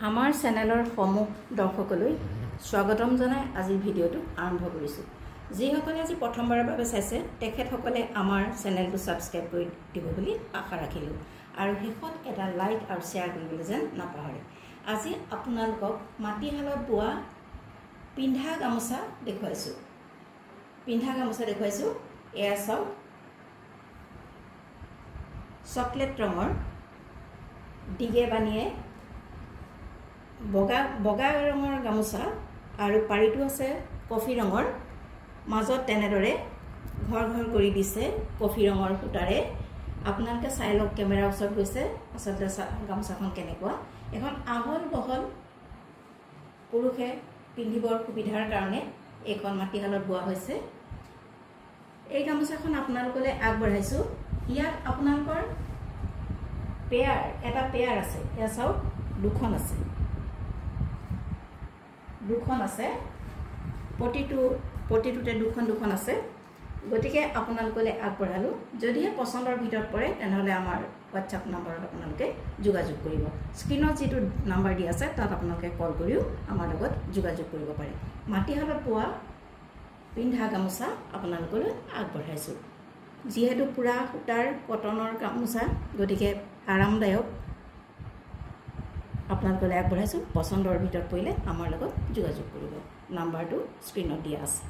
আমাৰ চেনেলৰ সমূহ দৰ্শকলৈ স্বাগতম জনাই আজি ভিডিঅটো আৰম্ভ কৰিছো। যিসকলে আজি প্ৰথমবাৰৰ বাবে চাইছে তেখেতসকলে আমাৰ চেনেলটো সাবস্ক্ৰাইব কৰি দিব বুলি আশা ৰাখিলো আৰু শেষত এটা লাইক আৰু শেয়াৰ কৰিবলৈ যেন নাপাহৰে। আজি আপোনালোকক মাটিশালত বোৱা পিন্ধা গামোচা দেখুৱাইছো। এয়া চাওক, চকলেট ৰঙৰ ডিগে বানিয়ে বগা ৰঙৰ গামোচা আৰু পাৰিটো আছে কফি ৰঙৰ, মাজত তেনেদৰে ঘৰ কৰি দিছে কফি ৰঙৰ সূতাৰে। আপোনালোকে চাই লওক, কেমেৰাৰ ওচৰত গৈছে আচলতে গামোচাখন কেনেকুৱা। এখন আহল বহল পুৰুষে পিন্ধিবৰ সুবিধাৰ কাৰণে এইখন মাটিশালত বোৱা হৈছে। এই গামোচাখন আপোনালোকলৈ আগবঢ়াইছো। ইয়াত আপোনালোকৰ এটা পেয়াৰ আছে। এয়া চাওক, দুখন আছে, প্ৰতিটোতে দুখন আছে। গতিকে আপোনালোকলৈ আগবঢ়ালো। যদিহে পচন্দৰ ভিতৰত পৰে তেনেহ'লে আমাৰ হোৱাটছআপ নম্বৰত আপোনালোকে যোগাযোগ কৰিব। স্ক্ৰীনত যিটো নাম্বাৰ দিয়া আছে তাত আপোনালোকে কল কৰিও আমাৰ লগত যোগাযোগ কৰিব পাৰে। মাটিশালত বোৱা পিন্ধা গামোচা আপোনালোকলৈ আগবঢ়াইছো। যিহেতু পুৰা সূতাৰ কটনৰ গামোচা, গতিকে আৰামদায়ক আপোনালোকলৈ আগবঢ়াইছো। পচন্দৰ ভিতৰত পৰিলে আমাৰ লগত যোগাযোগ কৰিব। নাম্বাৰটো স্ক্ৰীনত দিয়া আছে।